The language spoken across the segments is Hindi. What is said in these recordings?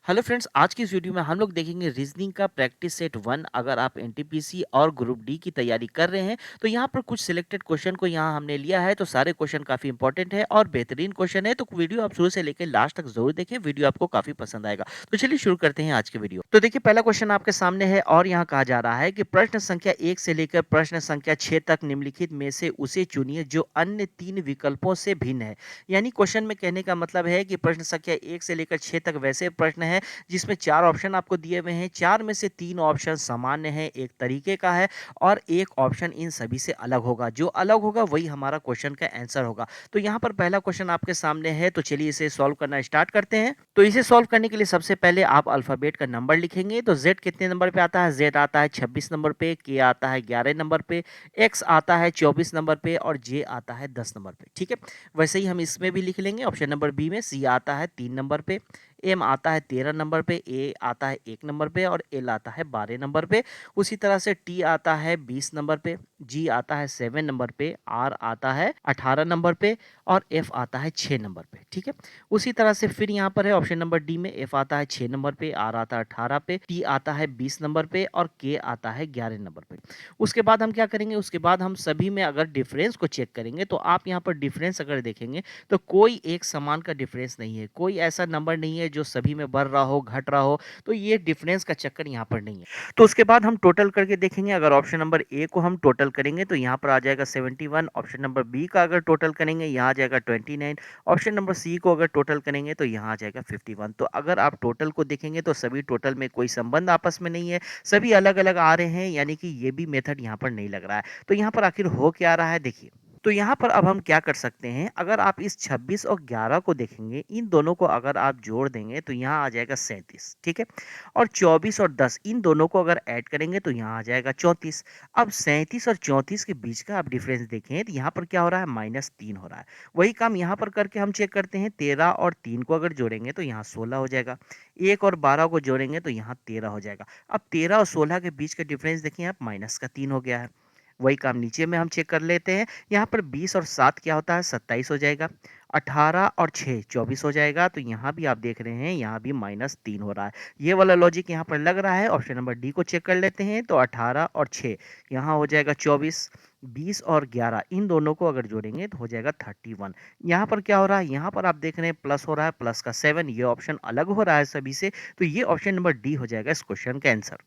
हेलो फ्रेंड्स, आज की इस वीडियो में हम लोग देखेंगे रीजनिंग का प्रैक्टिस सेट 1। अगर आप एनटीपीसी और ग्रुप डी की तैयारी कर रहे हैं तो यहाँ पर कुछ सिलेक्टेड क्वेश्चन को यहाँ हमने लिया है। तो सारे क्वेश्चन काफी इंपॉर्टेंट है और बेहतरीन क्वेश्चन है, तो वीडियो आप शुरू से लेकर लास्ट तक जरूर देखें। वीडियो आपको काफी पसंद आएगा। तो चलिए शुरू करते हैं आज के वीडियो। तो देखिए, पहला क्वेश्चन आपके सामने है और यहाँ कहा जा रहा है कि प्रश्न संख्या 1 से लेकर प्रश्न संख्या 6 तक निम्नलिखित में से उसे चुनिए जो अन्य 3 विकल्पों से भिन्न है। यानी क्वेश्चन में कहने का मतलब है कि प्रश्न संख्या 1 से लेकर 6 तक वैसे प्रश्न है जिसमें 4 ऑप्शन आपको दिए हुए हैं। 4 में से 3 ऑप्शन सामान्य हैं, एक तरीके का है और एक ऑप्शन इन सभी से अलग होगा। जो अलग होगा वही हमारा क्वेश्चन का आंसर होगा। तो यहाँ पर पहला क्वेश्चन आपके सामने है, तो चलिए इसे सॉल्व करना स्टार्ट करते हैं। तो इसे सॉल्व करने के लिए सबसे पहले आप अल्फाबेट का नंबर लिखेंगे। तो Z कितने नंबर पे आता है? Z आता है 26 नंबर पे, K आता है 11 नंबर पे, X आता है 24 नंबर पे और J आता है 10 नंबर पे। ठीक है, वैसे ही हम इसमें भी लिख लेंगे। ऑप्शन नंबर बी में C आता है 3 नंबर पे, एम आता है 13 नंबर पे, ए आता है 1 नंबर पे और एल आता है 12 नंबर पे। उसी तरह से टी आता है 20 नंबर पे, जी आता है 7 नंबर पे, आर आता है 18 नंबर पे और एफ आता है 6 नंबर पे। ठीक है, उसी तरह से फिर यहाँ पर है ऑप्शन नंबर डी में एफ आता है 6 नंबर पे, आर आता है 18 पे, टी आता है 20 नंबर पे और के आता है 11 नंबर पे। उसके बाद हम क्या करेंगे? उसके बाद हम सभी में अगर डिफरेंस को चेक करेंगे तो आप यहाँ पर डिफरेंस अगर देखेंगे तो कोई एक समान का डिफरेंस नहीं है। कोई ऐसा नंबर नहीं है जो सभी में बढ़ रहा हो, घट रहा हो। तो ये डिफरेंस का चक्कर यहाँ पर नहीं है। तो उसके बाद हम टोटल करके देखेंगे। अगर ऑप्शन नंबर ए को हम टोटल करेंगे तो यहाँ पर आ जाएगा 71। ऑप्शन नंबर बी का अगर टोटल करेंगे यहाँ आ जाएगा 29। ऑप्शन नंबर सी को अगर टोटल करेंगे तो यहाँ आ जाएगा 51। तो अगर आप टोटल को देखेंगे तो सभी टोटल में कोई संबंध आपस में नहीं है, सभी अलग अलग आ रहे हैं, यानी कि ये भी मेथड यहाँ पर नहीं लग रहा है। तो यहाँ पर आखिर हो क्या रहा है, देखिए। तो यहाँ पर अब हम क्या कर सकते हैं? अगर आप इस 26 और 11 को देखेंगे, इन दोनों को अगर आप जोड़ देंगे तो यहाँ आ जाएगा 37। ठीक है, और 24 और 10 इन दोनों को अगर ऐड करेंगे तो यहाँ आ जाएगा 34। अब 37 और 34 के बीच का आप डिफरेंस देखें तो यहाँ पर क्या हो रहा है? -3 हो रहा है। वही काम यहाँ पर करके हम चेक करते हैं। 13 और 3 को अगर जोड़ेंगे तो यहाँ 16 हो जाएगा। 1 और 12 को जोड़ेंगे तो यहाँ 13 हो जाएगा। अब 13 और 16 के बीच का डिफरेंस देखिए, आप -3 हो गया है। वही काम नीचे में हम चेक कर लेते हैं। यहाँ पर 20 और 7 क्या होता है? 27 हो जाएगा। 18 और 6 24 हो जाएगा। तो यहाँ भी आप देख रहे हैं, यहाँ भी -3 हो रहा है। ये वाला लॉजिक यहाँ पर लग रहा है। ऑप्शन नंबर डी को चेक कर लेते हैं। तो 18 और 6 यहाँ हो जाएगा 24। 20 और 11 इन दोनों को अगर जोड़ेंगे तो हो जाएगा 31। यहाँ पर क्या हो रहा है? यहाँ पर आप देख रहे हैं प्लस हो रहा है, प्लस का 7। ये ऑप्शन अलग हो रहा है सभी से। तो ये ऑप्शन नंबर डी हो जाएगा इस क्वेश्चन का आंसर।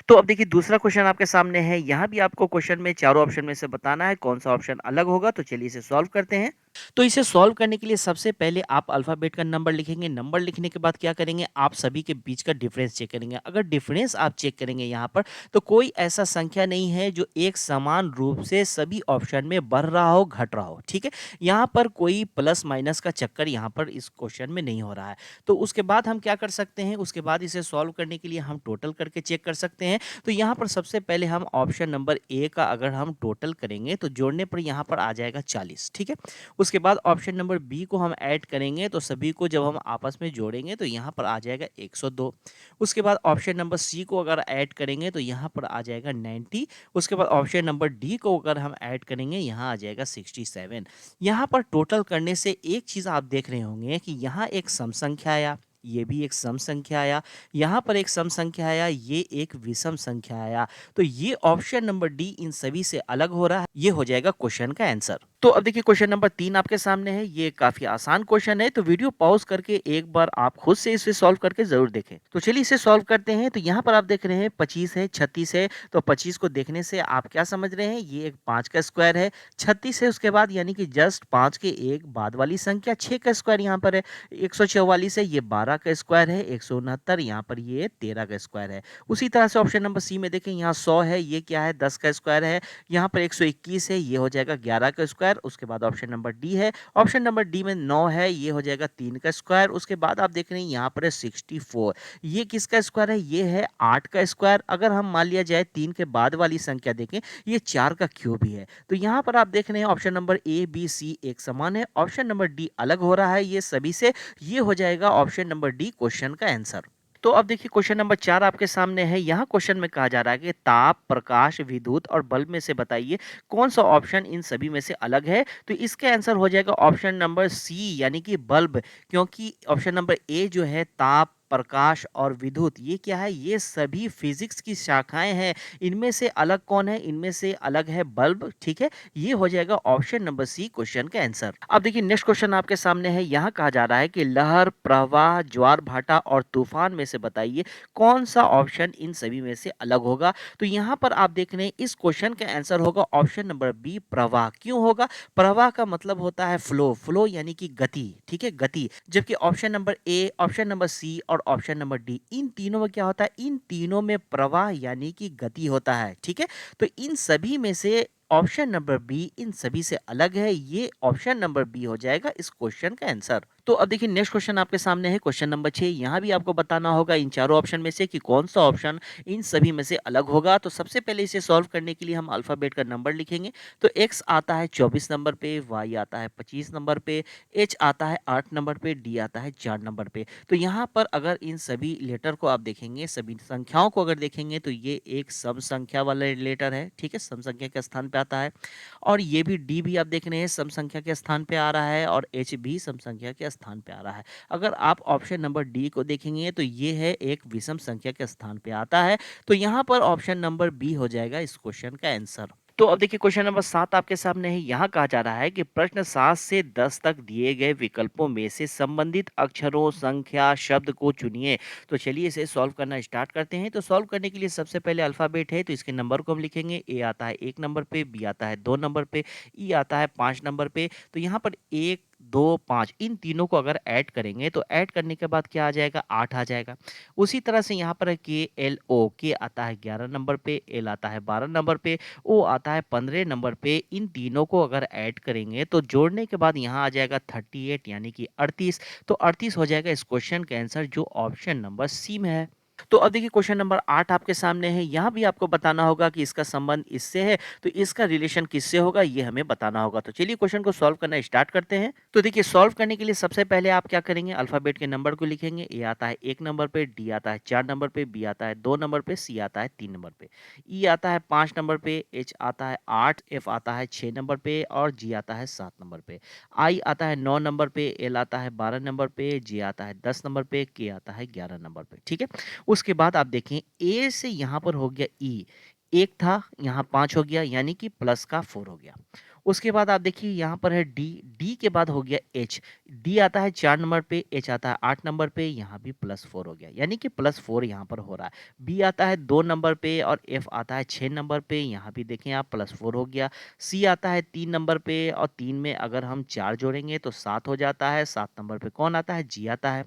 तो अब देखिए, दूसरा क्वेश्चन आपके सामने है। यहाँ भी आपको क्वेश्चन में चारों ऑप्शन में से बताना है कौन सा ऑप्शन अलग होगा। तो चलिए इसे सॉल्व करते हैं। तो इसे सॉल्व करने के लिए सबसे पहले आप अल्फाबेट का नंबर लिखेंगे। नंबर लिखने के बाद क्या करेंगे? आप सभी के बीच का डिफरेंस चेक करेंगे। अगर डिफरेंस आप चेक करेंगे यहाँ पर, तो कोई ऐसा संख्या नहीं है जो एक समान रूप से सभी ऑप्शन में बढ़ रहा हो, घट रहा हो। ठीक है, यहाँ पर कोई प्लस माइनस का चक्कर यहाँ पर इस क्वेश्चन में नहीं हो रहा है। तो उसके बाद हम क्या कर सकते हैं? उसके बाद इसे सॉल्व करने के लिए हम टोटल करके चेक कर सकते हैं। तो यहाँ पर सबसे पहले हम ऑप्शन नंबर ए का अगर हम टोटल करेंगे तो जोड़ने पर यहाँ पर आ जाएगा 40। ठीक है, उसके बाद ऑप्शन नंबर बी को हम ऐड करेंगे तो सभी को जब हम आपस में जोड़ेंगे तो यहाँ पर आ जाएगा 102। उसके बाद ऑप्शन नंबर सी को अगर ऐड करेंगे तो यहाँ पर आ जाएगा 90। उसके बाद ऑप्शन नंबर डी को अगर हम ऐड करेंगे यहाँ आ जाएगा 67। यहाँ पर टोटल करने से एक चीज़ आप देख रहे होंगे कि यहाँ एक सम संख्या आया, ये भी एक सम संख्या आया, यहाँ पर एक सम संख्या आया, ये एक विषम संख्या आया। तो ये ऑप्शन नंबर डी इन सभी से अलग हो रहा है। ये हो जाएगा क्वेश्चन का आंसर। तो अब देखिए, क्वेश्चन नंबर 3 आपके सामने है। ये काफी आसान क्वेश्चन है, तो वीडियो पॉज करके एक बार आप खुद से इसे सॉल्व करके जरूर देखें। तो चलिए इसे सॉल्व करते हैं। तो यहाँ पर आप देख रहे हैं 25 है, 36 है। तो 25 को देखने से आप क्या समझ रहे हैं? ये एक 5 का स्क्वायर है। 36 है उसके बाद, यानी कि जस्ट 5 के एक बाद वाली संख्या 6 का स्क्वायर यहाँ पर है। 144 है, ये 12 का स्क्वायर है। 169 यहाँ पर ये 13 का स्क्वायर है। उसी तरह से ऑप्शन नंबर सी में देखें, यहाँ 100 है, ये क्या है? 10 का स्क्वायर है। यहाँ पर 121 है, ये हो जाएगा 11 का स्क्वायर। उसके बाद ऑप्शन नंबर डी है। ऑप्शन नंबर डी में 9 है, ये हो जाएगा 3 का स्क्वायर। उसके बाद आप देख रहे हैं यहाँ पर है 64। ये किसका स्क्वायर है? ये है 8 का स्क्वायर। अगर हम मान लिया जाए 3 के बाद वाली संख्या देखें, ये 4 का क्यूब ही है। तो यहाँ पर आप देख रहे हैं option number A B C एक समान है, ऑप्शन नंबर डी अलग हो रहा है ये सभी से। ये हो जाएगा ऑप्शन नंबर डी क्वेश्चन का आंसर। तो अब देखिए, क्वेश्चन नंबर 4 आपके सामने है। यहाँ क्वेश्चन में कहा जा रहा है कि ताप, प्रकाश, विद्युत और बल्ब में से बताइए कौन सा ऑप्शन इन सभी में से अलग है। तो इसका आंसर हो जाएगा ऑप्शन नंबर सी, यानी कि बल्ब। क्योंकि ऑप्शन नंबर ए जो है ताप, प्रकाश और विद्युत ये क्या है? ये सभी फिजिक्स की शाखाएँ हैं। इनमें से अलग कौन है? इनमें से अलग है बल्ब, ठीक है? ये हो जाएगा ऑप्शन नंबर सी क्वेश्चन का आंसर। अब देखिए नेक्स्ट क्वेश्चन आपके सामने है, यहाँ कहा जा रहा है कि लहर, प्रवाह, ज्वार-भाटा और तूफान में से बताइए कौन-सा ऑप्शन इन सभी में से अलग होगा? तो यहाँ पर आप देख रहे हैं इस क्वेश्चन का आंसर होगा ऑप्शन नंबर बी प्रवाह। क्यों होगा? प्रवाह का मतलब होता है फ्लो, फ्लो यानी कि गति, ठीक है? गति। जबकि option number A, option number C और ऑप्शन नंबर डी इन तीनों में क्या होता है? इन तीनों में प्रवाह यानी कि गति होता है, ठीक है? तो इन सभी में से ऑप्शन नंबर बी इन सभी से अलग है, ये ऑप्शन नंबर बी हो जाएगा इस क्वेश्चन का आंसर। तो अब देखिए नेक्स्ट क्वेश्चन आपके सामने है क्वेश्चन नंबर 6। यहाँ भी आपको बताना होगा इन चारों ऑप्शन में से कि कौन सा ऑप्शन इन सभी में से अलग होगा। तो सबसे पहले इसे सॉल्व करने के लिए हम अल्फाबेट का नंबर लिखेंगे। तो एक्स आता है 24 नंबर पे, वाई आता है 25 नंबर पे, एच आता है 8 नंबर पे, डी आता है 4 नंबर पे। तो यहाँ पर अगर इन सभी लेटर को आप देखेंगे, सभी संख्याओं को अगर देखेंगे तो ये एक सम संख्या वाला लेटर है, ठीक है? सम संख्या के स्थान पे आता है। और ये भी डी भी आप देख रहे हैं सम संख्या के स्थान पे आ रहा है और एच भी सम संख्या के स्थान पे आ रहा है। अगर आप ऑप्शन नंबर डी को देखेंगे तो ये है एक विषम संख्या के स्थान पे आता है। तो यहाँ पर ऑप्शन नंबर बी हो जाएगा इस क्वेश्चन का आंसर। तो अब देखिए क्वेश्चन नंबर 7 आपके सामने है। यहाँ कहा जा रहा है कि प्रश्न 7 से 10 तक दिए गए विकल्पों में से संबंधित अक्षरों, संख्या, शब्द को चुनिए। तो चलिए इसे सॉल्व करना स्टार्ट करते हैं। तो सॉल्व करने के लिए सबसे पहले अल्फाबेट है तो इसके नंबर को हम लिखेंगे। ए आता है 1 नंबर पे, बी आता है 2 नंबर पे, ई आता है 5 नंबर पे। तो यहाँ पर 1, 2, 5 इन तीनों को अगर ऐड करेंगे तो ऐड करने के बाद क्या आ जाएगा? 8 आ जाएगा। उसी तरह से यहाँ पर है के, एल, ओ। के आता है 11 नंबर पे, एल आता है 12 नंबर पे, ओ आता है 15 नंबर पे। इन तीनों को अगर ऐड करेंगे तो जोड़ने के बाद यहाँ आ जाएगा 38 यानी कि 38। तो 38 हो जाएगा इस क्वेश्चन का आंसर जो ऑप्शन नंबर सी में है। तो अब देखिए क्वेश्चन नंबर 8 आपके सामने है। यहाँ भी आपको बताना होगा कि इसका संबंध इससे है, तो इसका रिलेशन किससे होगा ये हमें बताना होगा। तो चलिए क्वेश्चन को सॉल्व करना स्टार्ट करते हैं। तो देखिए सॉल्व करने के लिए सबसे पहले आप क्या करेंगे? अल्फाबेट के नंबर को लिखेंगे। ए आता है 1 नंबर पे, डी आता है 4 नंबर पे, बी आता है 2 नंबर पे, सी आता है 3 नंबर पे, ई आता है 5 नंबर पे, एच आता है 8, एफ आता है 6 नंबर पे और जी आता है 7 नंबर पे। आई आता है 9 नंबर पे, एल आता है 12 नंबर पे, जे आता है 10 नंबर पे, के आता है 11 नंबर पे, ठीक है? उसके बाद आप देखें ए से यहाँ पर हो गया ई, 1 था यहाँ 5 हो गया यानी कि प्लस का 4 हो गया। उसके बाद आप देखिए यहाँ पर है डी, डी के बाद हो गया एच, डी आता है 4 नंबर पे, एच आता है 8 नंबर पे, यहाँ भी +4 हो गया यानी कि +4 यहाँ पर हो रहा है। बी आता है 2 नंबर पे और एफ आता है 6 नंबर पे, यहाँ भी देखें आप +4 हो गया। सी आता है 3 नंबर पे और 3 में अगर हम 4 जोड़ेंगे तो 7 हो जाता है। 7 नंबर पे कौन आता है? जी आता है।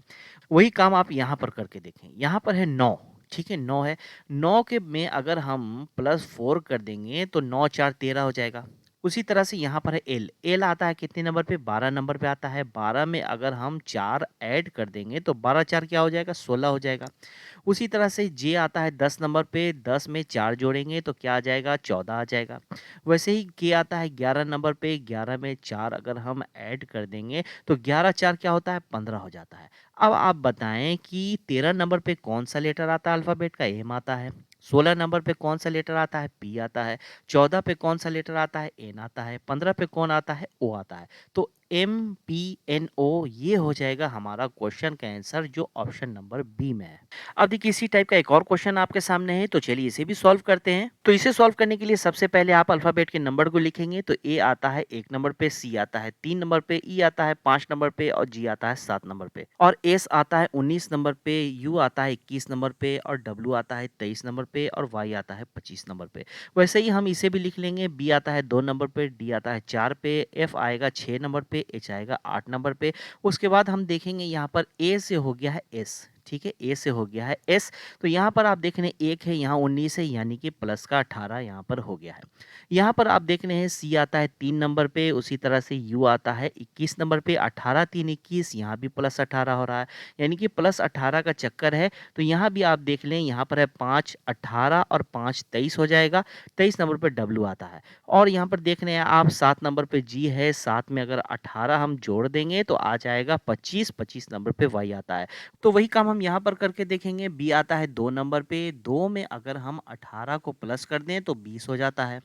वही काम आप यहाँ पर करके देखें। यहाँ पर है 9, ठीक है? 9 है। 9 के में अगर हम +4 कर देंगे तो 9 4 13 हो जाएगा। उसी तरह से यहाँ पर है एल, एल आता है कितने नंबर पे? 12 नंबर पे आता है। 12 में अगर हम 4 ऐड कर देंगे तो 12 4 क्या हो जाएगा? 16 हो जाएगा। उसी तरह से जे आता है 10 नंबर पे, 10 में 4 जोड़ेंगे तो क्या आ जाएगा? 14 आ जाएगा। वैसे ही के आता है 11 नंबर पे, 11 में 4 अगर हम ऐड कर देंगे तो 11 4 क्या होता है? 15 हो जाता है। अब आप बताएं कि 13 नंबर पे कौन सा लेटर आता है अल्फाबेट का? एम आता है। 16 नंबर पे कौन सा लेटर आता है? पी आता है। 14 पे कौन सा लेटर आता है? एन आता है। 15 पे कौन आता है? ओ आता है। तो एम पी एन ओ ये हो जाएगा हमारा क्वेश्चन का आंसर जो ऑप्शन नंबर बी में है। अब देखिए इसी टाइप का एक और क्वेश्चन आपके सामने है तो चलिए इसे भी सॉल्व करते हैं। तो इसे सॉल्व करने के लिए सबसे पहले आप अल्फाबेट के नंबर को लिखेंगे। तो ए आता है 1 नंबर पे, सी आता है 3 नंबर पे, ई आता है 5 नंबर पे और जी आता है 7 नंबर पे और एस आता है 19 नंबर पे, यू आता है 21 नंबर पे और डब्ल्यू आता है 23 नंबर पे और वाई आता है 25 नंबर पे। वैसे ही हम इसे भी लिख लेंगे। बी आता है 2 नंबर पे, डी आता है 4 पे, एफ आएगा 6 नंबर पे, एच आएगा 8 नंबर पे। उसके बाद हम देखेंगे यहाँ पर ए से हो गया है एस, ठीक है? ए से हो गया है एस। तो यहाँ पर आप देख रहे हैं 1 है, यहाँ 19 है यानी कि प्लस का 18 यहाँ पर हो गया है। यहाँ पर आप देख रहे हैं सी आता है 3 नंबर पे, उसी तरह से यू आता है 21 नंबर पे, 18 3 21 यहाँ भी +18 हो रहा है यानी कि +18 का चक्कर है। तो यहाँ भी आप देख लें यहाँ पर है 5 18 और 5 23 हो जाएगा। 23 नंबर पे डब्ल्यू आता है और यहाँ पर देख रहे हैं आप 7 नंबर पे जी है। 7 में अगर 18 हम जोड़ देंगे तो आ जाएगा 25, 25 नंबर पे वाई आता है। तो वही काम हम यहाँ पर करके देखेंगे। बी आता है 2 नंबर पे, 2 में अगर हम 18 को प्लस कर दें तो 20 हो जाता है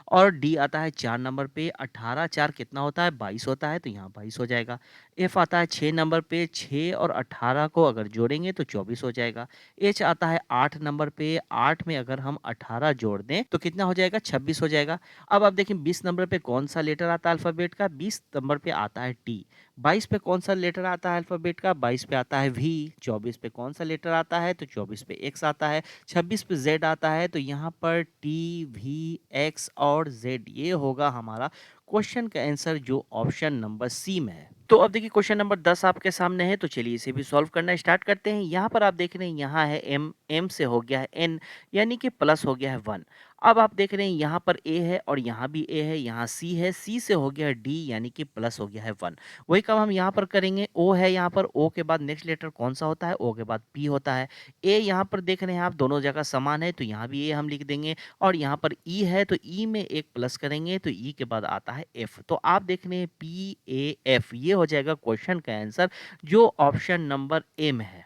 और डी आता है 4 नंबर पे, 18 4 कितना होता है? 22 होता है, तो यहाँ 22 हो जाएगा। एफ आता है 6 नंबर पे, 6 और 18 को अगर जोड़ेंगे तो 24 हो जाएगा। एच आता है 8 नंबर पे, 8 में अगर हम 18 जोड़ दें तो कितना हो जाएगा? 26 हो जाएगा। अब आप देखें 20 नंबर पे कौन-सा लेटर आता है अल्फ़ाबेट का? 20 नंबर पे आता है टी। 22 पे कौन-सा लेटर आता है अल्फ़ाबेट का? 22 पे आता है वी। 24 पे कौन-सा लेटर आता है? तो 24 पे एक्स आता है। 26 पे ज़ेड आता है, तो यहाँ पर टी, वी, एक्स और ज़ेड ये होगा हमारा क्वेश्चन का आंसर जो ऑप्शन नंबर सी में है। तो अब देखिए क्वेश्चन नंबर 10 आपके सामने है, तो चलिए इसे भी सॉल्व करना स्टार्ट करते हैं। यहाँ पर आप देख रहे हैं यहाँ है एम, एम से हो गया है एन, यानी कि प्लस हो गया है 1। अब आप देख रहे हैं यहाँ पर ए है और यहाँ भी ए है, यहाँ सी है, सी से हो गया है डी यानी कि प्लस हो गया है 1। वही काम हम यहाँ पर करेंगे, ओ है यहाँ पर, ओ के बाद नेक्स्ट लेटर कौन सा होता है? ओ के बाद पी होता है। ए यहाँ पर देख रहे हैं आप दोनों जगह समान है, तो यहाँ भी ए हम लिख देंगे और यहाँ पर ई है, तो ई में एक प्लस करेंगे तो ई के बाद आता है एफ। तो आप देख रहे हैं पी ए एफ, ये हो जाएगा क्वेश्चन का आंसर जो ऑप्शन नंबर ए में है।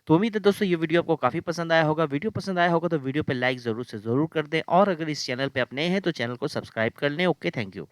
तो उम्मीद है दोस्तों ये वीडियो आपको काफ़ी पसंद आया होगा। वीडियो पसंद आया होगा तो वीडियो पे लाइक ज़रूर से ज़रूर कर दें और अगर इस चैनल पे आप नए हैं तो चैनल को सब्सक्राइब कर लें। Okay, thank you.